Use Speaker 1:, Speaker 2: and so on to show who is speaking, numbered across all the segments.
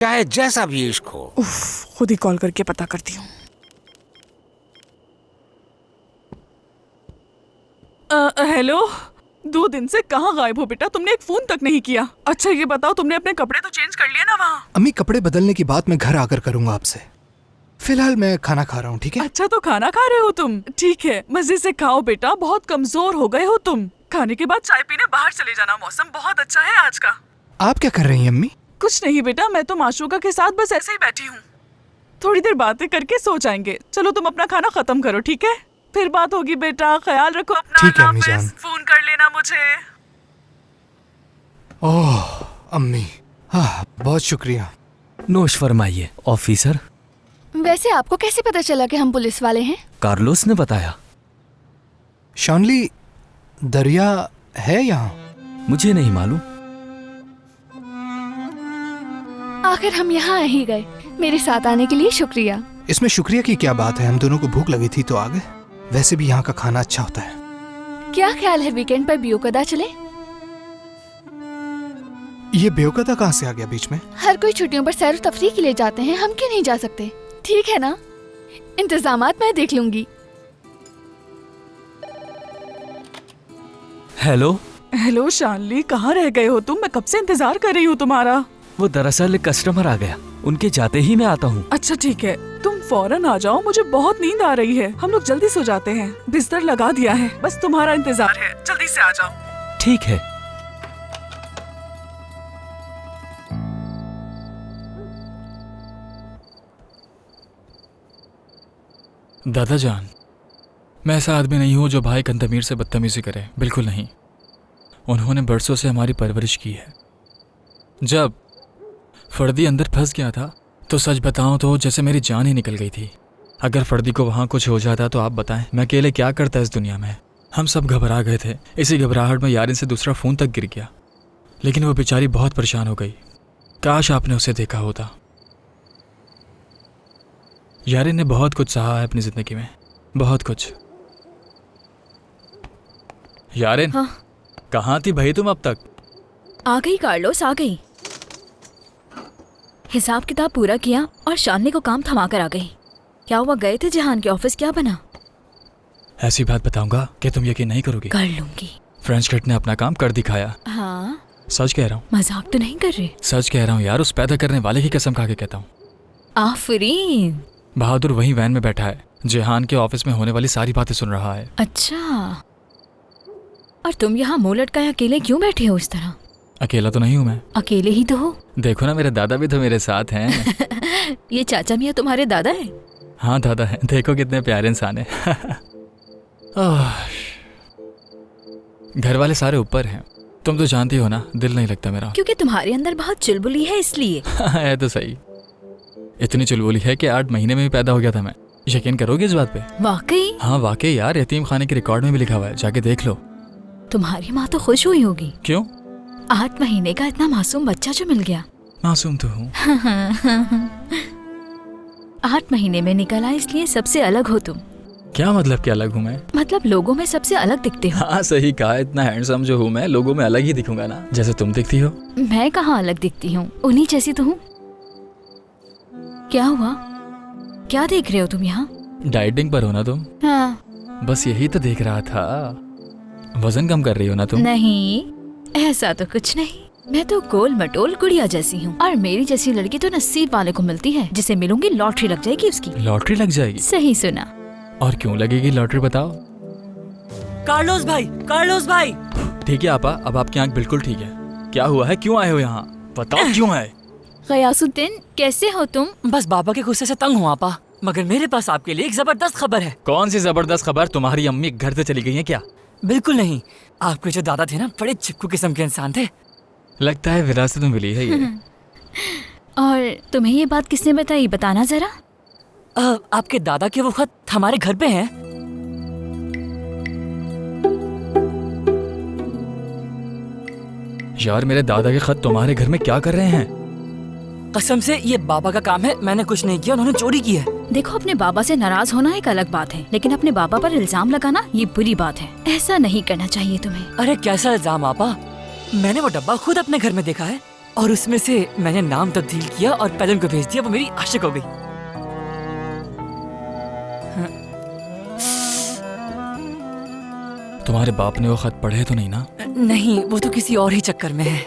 Speaker 1: चाहे जैसा भी इश्क हो।
Speaker 2: उफ, खुद ही कॉल करके पता करती हूँ। हेलो, 2 दिन से कहाँ गायब हो बेटा? तुमने एक फोन तक नहीं किया। अच्छा ये बताओ, तुमने अपने कपड़े तो चेंज कर लिए ना वहाँ?
Speaker 3: अम्मी, कपड़े बदलने की बात मैं घर आकर करूंगा आपसे। फिलहाल मैं खाना खा रहा हूँ, ठीक है?
Speaker 2: अच्छा तो खाना खा रहे हो तुम? ठीक है, मजे से खाओ बेटा, बहुत कमजोर हो गए हो तुम। खाने के बाद चाय पीने बाहर चले जाना, मौसम बहुत अच्छा है आज का।
Speaker 3: आप क्या कर रही हैं अम्मी?
Speaker 2: कुछ नहीं बेटा, मैं तो माशूका के साथ बस ऐसे ही बैठी हूँ। थोड़ी देर बातें करके सो जाएंगे। चलो तुम अपना खाना खत्म करो, ठीक है? फिर बात होगी बेटा, ख्याल रखो अपना।
Speaker 3: ठीक है अम्मी जान।
Speaker 2: फोन कर लेना मुझे।
Speaker 3: ओह अम्मी, हाँ बहुत शुक्रिया।
Speaker 4: नोश फरमाइए ऑफिसर।
Speaker 5: वैसे आपको कैसे पता चला कि हम पुलिस वाले हैं?
Speaker 4: कार्लोस ने बताया।
Speaker 3: शॉनली, दरिया है यहाँ?
Speaker 4: मुझे नहीं मालूम।
Speaker 5: आखिर हम यहाँ आ ही गए। मेरे साथ आने के लिए शुक्रिया।
Speaker 3: इसमें शुक्रिया की क्या बात है, हम दोनों को भूख लगी थी तो आ गए। वैसे भी यहाँ का खाना अच्छा होता है।
Speaker 5: क्या ख्याल है वीकेंड पर बियोकदा चले?
Speaker 3: ये बेवकता कहाँ से आ गया बीच में?
Speaker 5: हर कोई छुट्टियों पर सैर तफरीह के लिए जाते हैं, हम क्यों नहीं जा सकते? ठीक है ना, इंतजामात मैं देख लूंगी।
Speaker 4: हेलो।
Speaker 2: हेलो शानली, कहाँ रह गए हो तुम? मैं कब से इंतजार कर रही हूँ तुम्हारा।
Speaker 4: वो दरअसल एक कस्टमर आ गया, उनके जाते ही मैं आता हूँ।
Speaker 2: अच्छा ठीक है, तुम फौरन आ जाओ, मुझे बहुत नींद आ रही है। हम लोग जल्दी सो जाते हैं, बिस्तर लगा दिया है, बस तुम्हारा इंतजार है। जल्दी से आ जाओ।
Speaker 4: ठीक है।
Speaker 6: दादा जान, मैं ऐसा आदमी नहीं हूँ जो भाई कंतमीर से बदतमीजी करे, बिल्कुल नहीं। उन्होंने बरसों से हमारी परवरिश की है। जब फर्दी अंदर फंस गया था तो सच बताऊं तो जैसे मेरी जान ही निकल गई थी। अगर फर्दी को वहाँ कुछ हो जाता तो आप बताएं मैं अकेले क्या करता इस दुनिया में। हम सब घबरा गए थे। इसी घबराहट में यारिन से दूसरा फ़ोन तक गिर गया, लेकिन वो बेचारी बहुत परेशान हो गई। काश आपने उसे देखा होता। यारिन ने बहुत कुछ सहा है अपनी ज़िंदगी में, बहुत कुछ। यारिन,
Speaker 7: हाँ?
Speaker 6: कहाँ थी भाई तुम अब तक?
Speaker 7: आ गई कार्लोस, आ गई। हिसाब किताब पूरा किया और शानली को काम थमा कर आ गई। क्या हुआ, गए थे जहान के ऑफिस, क्या बना?
Speaker 6: ऐसी बात बताऊंगा कि तुम यकीन नहीं करोगी।
Speaker 7: कर लूंगी।
Speaker 6: फ्रेंच कट ने अपना काम कर दिखाया।
Speaker 7: हाँ?
Speaker 6: सच कह रहा हूँ।
Speaker 7: मजाक तो नहीं कर रहे?
Speaker 6: सच कह रहा हूँ यार, उस पैदा करने वाले की कसम खा के कहता हूँ।
Speaker 7: आफरीन।
Speaker 6: बहादुर वहीं वैन में बैठा है, जेहान के ऑफिस में होने वाली सारी बातें सुन रहा है।
Speaker 7: अच्छा, और तुम यहाँ मुंह लटकाए अकेले क्यों बैठे हो इस तरह?
Speaker 6: अकेला तो नहीं हूँ मैं।
Speaker 7: अकेले ही तो हो।
Speaker 6: देखो ना, मेरे दादा भी तो मेरे साथ हैं।
Speaker 7: ये चाचा मियाँ तुम्हारे दादा है?
Speaker 6: हाँ दादा है, देखो कितने प्यारे इंसान है। घर वाले सारे ऊपर हैं। तुम तो जानती हो ना, दिल नहीं लगता मेरा।
Speaker 7: क्योंकि तुम्हारे अंदर बहुत चुलबुली है इसलिए।
Speaker 6: है तो सही। इतनी चुलबुली है कि 8 महीने में भी पैदा हो गया था मैं। यकीन करोगे इस बात पे?
Speaker 7: वाकई?
Speaker 6: हाँ वाकई यार, यतीम खाने के रिकॉर्ड में भी लिखा हुआ है, जाके देख लो।
Speaker 7: तुम्हारी माँ तो खुश हुई होगी।
Speaker 6: क्यों?
Speaker 7: 8 महीने का इतना मासूम बच्चा जो मिल गया।
Speaker 6: मासूम तो हूँ।
Speaker 7: 8 महीने में निकल आए, इसलिए सबसे अलग हो तुम।
Speaker 6: क्या मतलब कि अलग हूँ मैं?
Speaker 7: मतलब लोगों में सबसे अलग दिखते हो।
Speaker 6: हाँ सही कहा, इतना हैंडसम जो हूँ मैं, लोगों में अलग ही दिखूंगा ना, जैसे तुम दिखती हो।
Speaker 7: मैं कहाँ अलग दिखती हूँ, उन्हीं जैसी तो हूँ। क्या हुआ, क्या देख रहे हो तुम यहाँ?
Speaker 6: डाइटिंग पर हो ना तुम?
Speaker 7: हाँ।
Speaker 6: बस यही तो देख रहा था। वजन कम कर रही हो ना तुम?
Speaker 7: नहीं, ऐसा तो कुछ नहीं। मैं तो गोल मटोल गुड़िया जैसी हूँ, और मेरी जैसी लड़की तो नसीब वाले को मिलती है। जिसे मिलूंगी लॉटरी लग जाएगी उसकी।
Speaker 6: लॉटरी लग जाएगी?
Speaker 7: सही सुना।
Speaker 6: और क्यों लगेगी लॉटरी, बताओ?
Speaker 8: कार्लोस भाई, कार्लोस भाई।
Speaker 6: ठीक है आपा, अब आपकी आंख बिल्कुल ठीक है। क्या हुआ है, क्यों आए हो यहाँ, बताओ क्यों आए?
Speaker 7: गयासुद्दीन, कैसे हो तुम?
Speaker 8: बस बाबा के गुस्से से तंग हूँ आपा, मगर मेरे पास आपके लिए एक जबरदस्त खबर है।
Speaker 6: कौन सी जबरदस्त खबर? तुम्हारी अम्मी घर से चली गई है क्या?
Speaker 8: बिल्कुल नहीं, आपके जो दादा थे ना, बड़े चिपकू किस्म के इंसान थे।
Speaker 6: लगता है विरासत में मिली है ये।
Speaker 7: और तुम्हें ये बात किसने बताई, बताना जरा।
Speaker 8: आपके दादा के वो खत हमारे घर पे हैं।
Speaker 6: यार मेरे दादा के खत तुम्हारे घर में क्या कर रहे हैं?
Speaker 8: कसम से ये बाबा का काम है, मैंने कुछ नहीं किया, उन्होंने चोरी की है।
Speaker 7: देखो, अपने बाबा से नाराज होना एक अलग बात है, लेकिन अपने बाबा पर इल्जाम लगाना ये बुरी बात है। ऐसा नहीं करना चाहिए तुम्हें।
Speaker 8: अरे कैसा इल्जाम आपा, मैंने वो डब्बा खुद अपने घर में देखा है और उसमें से मैंने नाम तब्दील किया और पेलन को भेज दिया, वो मेरी आशिक हो गई।
Speaker 6: तुम्हारे बाप ने वो खत पढ़े तो नहीं ना?
Speaker 8: नहीं, वो तो किसी और ही चक्कर में है।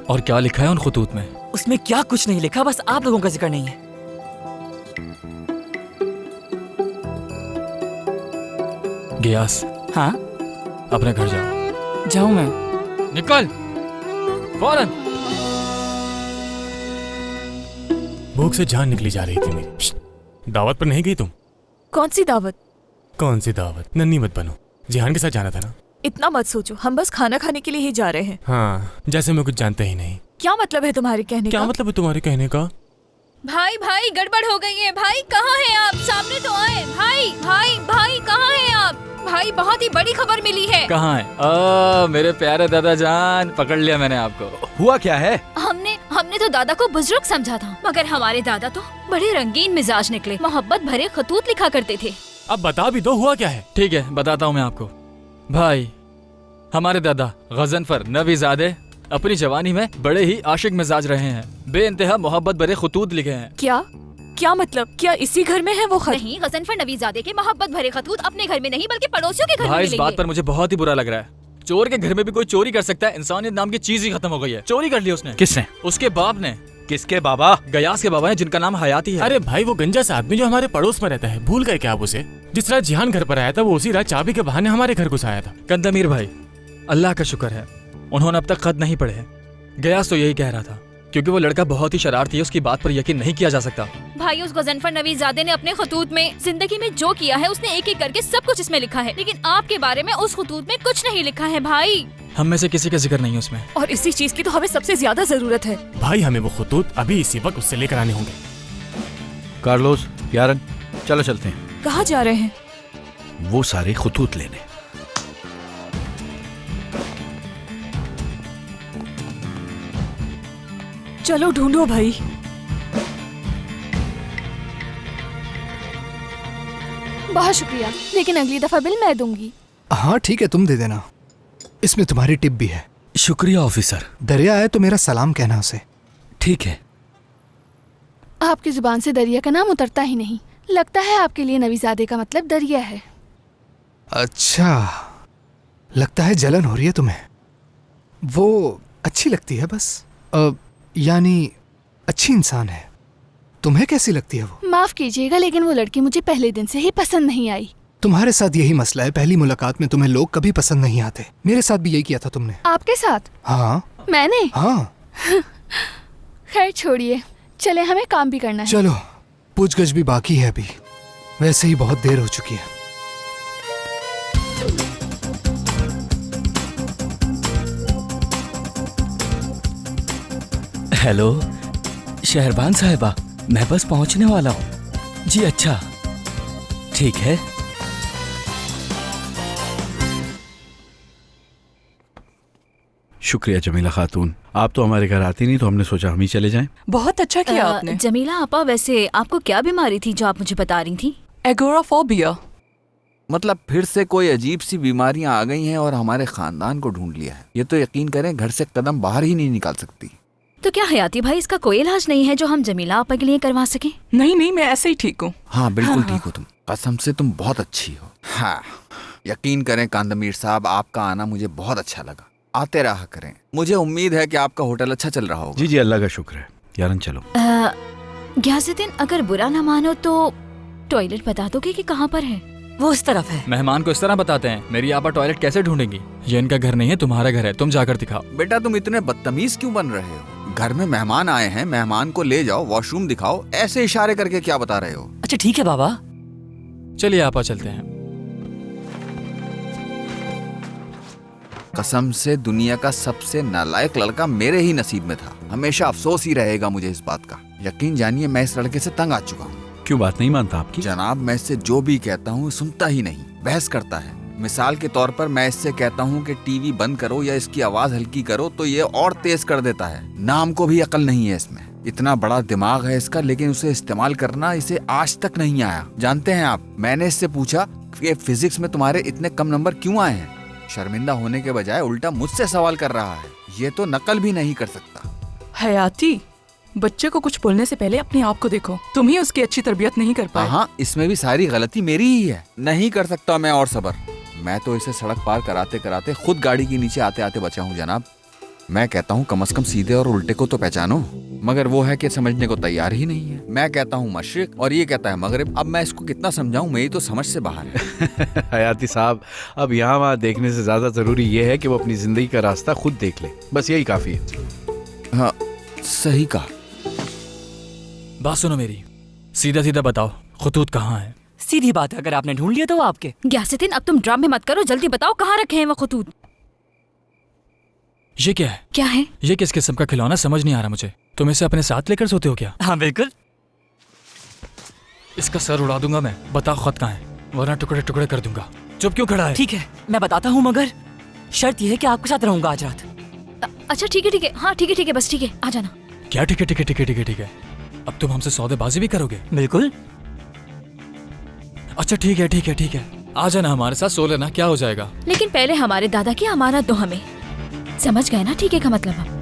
Speaker 6: और क्या लिखा है उन खतूत में?
Speaker 8: उसमें क्या कुछ नहीं लिखा, बस आप लोगों का जिक्र नहीं है।
Speaker 6: गियास,
Speaker 8: हाँ,
Speaker 6: अपने घर जाओ।
Speaker 8: जाऊं मैं?
Speaker 6: निकल फौरन।
Speaker 1: भूख से जान निकली जा रही थी मेरी। दावत पर नहीं गई तुम?
Speaker 9: कौन सी दावत?
Speaker 1: कौन सी दावत? नन्ही मत बनो, जिहान के साथ जाना था ना।
Speaker 9: इतना मत सोचो, हम बस खाना खाने के लिए ही जा रहे हैं।
Speaker 1: हाँ, जैसे मैं कुछ जानता ही नहीं।
Speaker 9: क्या मतलब है तुम्हारे कहने
Speaker 1: क्या
Speaker 9: का?
Speaker 1: मतलब है तुम्हारे कहने का?
Speaker 5: भाई भाई गड़बड़ हो गई है। भाई कहाँ हैं आप? सामने तो आए। भाई भाई भाई कहाँ हैं आप? भाई बहुत ही बड़ी खबर मिली है।
Speaker 6: कहाँ है? मेरे प्यारे दादा जान, पकड़ लिया मैंने आपको।
Speaker 3: हुआ क्या है?
Speaker 5: हमने तो दादा को बुजुर्ग समझा था, मगर हमारे दादा तो बड़े रंगीन मिजाज निकले, मोहब्बत भरे खतूत लिखा करते थे।
Speaker 1: अब बता भी दो, हुआ क्या है?
Speaker 6: ठीक है, बताता हूँ मैं आपको। भाई, हमारे दादा गजनफर नबीजादे अपनी जवानी में बड़े ही आशिक मिजाज रहे हैं, बेइंतहा मोहब्बत भरे खतूत लिखे हैं।
Speaker 9: क्या मतलब? क्या इसी घर में है वो खत?
Speaker 5: नहीं, गजनफर नबीजादे के मोहब्बत भरे खतूत अपने घर में नहीं बल्कि पड़ोसियों के घर में
Speaker 6: भाई, इस
Speaker 5: मिलेंगे।
Speaker 6: बात पर मुझे बहुत ही बुरा लग रहा है। चोर के घर में भी कोई चोरी कर सकता है? इंसानियत नाम की चीज ही खत्म हो गई है। चोरी कर ली उसने।
Speaker 3: किसने?
Speaker 6: उसके बाप ने।
Speaker 3: किसके बाबा?
Speaker 6: गयास के बाबा है, जिनका नाम हयाती है।
Speaker 1: अरे भाई, वो गंजा सा आदमी जो हमारे पड़ोस में रहता है, भूल गए क्या आप उसे? जिस रात जिहान घर पर आया था, वो उसी रात चाबी के बहाने हमारे घर घुस आया था।
Speaker 6: कंदमीर भाई, अल्लाह का शुक्र है उन्होंने अब तक खत नहीं पढ़े हैं। गयास तो यही कह रहा था, क्योंकि वो लड़का बहुत ही शरारती है, उसकी बात पर यकीन नहीं किया जा सकता।
Speaker 5: भाई, उस गजनफर नबीजादे ने अपने खतूत में जिंदगी में जो किया है उसने एक एक करके सब कुछ इसमें लिखा है, लेकिन आपके बारे में उस खतूत में कुछ नहीं लिखा है। भाई,
Speaker 6: हम में से किसी का जिक्र नहीं है उसमें।
Speaker 9: और इसी चीज की तो हमें सबसे ज्यादा जरूरत है।
Speaker 1: भाई, हमें वो खतूत अभी इसी वक्त उससे लेकर आने होंगे।
Speaker 10: कार्लोस, यारन, चलो चलते हैं।
Speaker 9: कहाँ जा रहे हैं?
Speaker 10: वो सारे खतूत लेने।
Speaker 9: चलो ढूंढो भाई।
Speaker 5: बहुत शुक्रिया, लेकिन अगली दफा बिल मैं दूंगी।
Speaker 3: हाँ ठीक है, तुम दे देना। इसमें तुम्हारी टिप भी है।
Speaker 4: शुक्रिया ऑफिसर।
Speaker 3: दरिया आए तो मेरा सलाम कहना उसे।
Speaker 4: ठीक है।
Speaker 5: आपकी जुबान से दरिया का नाम उतरता ही नहीं। लगता है आपके लिए नबीजादे का मतलब दरिया है।
Speaker 3: अच्छा, लगता है जलन हो रही है तुम्हें। वो अच्छी लगती है बस, यानी अच्छी इंसान है। तुम्हें कैसी लगती है वो?
Speaker 5: माफ कीजिएगा, लेकिन वो लड़की मुझे पहले दिन से ही पसंद नहीं आई।
Speaker 3: तुम्हारे साथ यही मसला है, पहली मुलाकात में तुम्हें लोग कभी पसंद नहीं आते। मेरे साथ भी यही किया था तुमने।
Speaker 5: आपके साथ?
Speaker 3: हाँ।
Speaker 5: मैंने?
Speaker 3: हाँ।
Speaker 5: खैर छोड़िए, चले, हमें काम भी करना है।
Speaker 3: चलो, पूछगछ भी बाकी है अभी, वैसे ही बहुत देर हो चुकी है।
Speaker 4: हेलो शहरबान साहिबा, मैं बस पहुंचने वाला हूँ। जी अच्छा, ठीक है।
Speaker 10: शुक्रिया जमीला खातून, आप तो हमारे घर आती नहीं, तो हमने सोचा हम ही चले जाएं।
Speaker 9: बहुत अच्छा किया आपने।
Speaker 7: जमीला आपा, वैसे आपको क्या बीमारी थी जो आप मुझे बता रही थी?
Speaker 9: एगोराफोबिया।
Speaker 11: मतलब फिर से कोई अजीब सी बीमारियां आ गई हैं और हमारे खानदान को ढूंढ लिया है। ये तो यकीन करें घर से कदम बाहर ही नहीं निकाल सकती।
Speaker 7: तो क्या हयाती भाई, इसका कोई इलाज नहीं है जो हम जमीला आपा के लिए करवा सके?
Speaker 2: नहीं, मैं ऐसे ही ठीक हूँ।
Speaker 11: हाँ बिल्कुल ठीक हो तुम, कसम से तुम बहुत अच्छी हो। हाँ, यकीन करें कांदमीर साहब, आपका आना मुझे बहुत अच्छा लगा। आते रहा करें, मुझे उम्मीद है कि आपका होटल अच्छा चल रहा होगा।
Speaker 10: जी जी, अल्लाह का शुक्र है। यारन चलो।
Speaker 7: गयासुद्दीन, अगर बुरा न मानो तो टॉयलेट बता दोगे कि कहाँ पर है?
Speaker 8: वो उस तरफ है।
Speaker 6: मेहमान को इस तरह बताते हैं, मेरी आपा टॉयलेट कैसे ढूंढेंगी? ये इनका घर नहीं है, तुम्हारा घर है, तुम जाकर दिखाओ।
Speaker 11: बेटा तुम इतने बदतमीज क्यों बन रहे हो? घर में मेहमान आए हैं, मेहमान को ले जाओ, वॉशरूम दिखाओ, ऐसे इशारे करके क्या बता रहे हो?
Speaker 8: अच्छा ठीक है बाबा।
Speaker 6: चलिए आपा, चलते हैं।
Speaker 11: कसम से दुनिया का सबसे नालायक लड़का मेरे ही नसीब में था। हमेशा अफसोस ही रहेगा मुझे इस बात का। यकीन जानिए मैं इस लड़के से तंग आ चुका हूँ।
Speaker 10: क्यों, बात नहीं मानता आपकी?
Speaker 11: जनाब, मैं इससे जो भी कहता हूँ सुनता ही नहीं, बहस करता है। मिसाल के तौर पर मैं इससे कहता हूँ कि टीवी बंद करो या इसकी आवाज हल्की करो तो ये और तेज कर देता है। नाम को भी अकल नहीं है इसमें। इतना बड़ा दिमाग है इसका, लेकिन उसे इस्तेमाल करना इसे आज तक नहीं आया। जानते हैं आप, मैंने इससे पूछा कि फिजिक्स में तुम्हारे इतने कम नंबर क्यों आए हैं? शर्मिंदा होने के बजाय उल्टा मुझसे सवाल कर रहा है। ये तो नकल भी नहीं कर सकता।
Speaker 9: हयाती, बच्चे को कुछ बोलने से पहले अपने आप को देखो। तुम ही उसकी अच्छी तरबियत नहीं कर पाए।
Speaker 11: हाँ, इसमें भी सारी गलती मेरी ही है। नहीं कर सकता मैं और सबर। मैं तो इसे सड़क पार कराते कराते खुद गाड़ी के नीचे आते आते बचा हूँ जनाब। मैं कहता हूँ कम से कम सीधे और उल्टे को तो पहचानो, मगर वो है कि समझने को तैयार ही नहीं है। मैं कहता हूँ मशरिक और ये कहता है मगरिब। अब मैं इसको कितना समझाऊं, मेरी तो समझ से बाहर है।
Speaker 10: हयाती साहब, अब यहाँ वहाँ देखने से ज्यादा जरूरी ये है कि वो अपनी जिंदगी का रास्ता खुद देख ले, बस यही काफी है।
Speaker 11: हाँ, सही कहा।
Speaker 6: बात सुनो मेरी, सीधा सीधा बताओ खतूत कहाँ है?
Speaker 8: सीधी बात है, अगर आपने ढूंढ लिया तो वो आपके।
Speaker 7: ग्यासुद्दीन, अब तुम ड्रामे मत करो, जल्दी बताओ कहाँ रखे हैं वो खतूत।
Speaker 6: ये क्या है?
Speaker 7: क्या है?
Speaker 6: ये किस किस्म का खिलौना, समझ नहीं आ रहा मुझे। तुम इसे अपने साथ लेकर सोते हो क्या?
Speaker 8: हाँ बिल्कुल।
Speaker 6: इसका सर उड़ा दूंगा मैं। बताओ खत कहाँ है, वरना टुकड़े टुकड़े कर दूंगा। चुप क्यों खड़ा है?
Speaker 8: ठीक है मैं बताता हूँ, मगर शर्त यह है कि आपके साथ रहूंगा आज रात।
Speaker 7: अच्छा ठीक है, हाँ ठीक है, बस ठीक है, आ जाना।
Speaker 6: क्या ठीक है ठीक है ठीक है ठीक है ठीक है? अब तुम हमसे सौदेबाजी भी करोगे?
Speaker 8: बिल्कुल।
Speaker 6: अच्छा ठीक है ठीक है ठीक है, आ जाना हमारे साथ, सो लेना, क्या हो जाएगा।
Speaker 7: लेकिन पहले हमारे दादा की अमानत दो हमें, समझ गए ना? ठीक है का मतलब।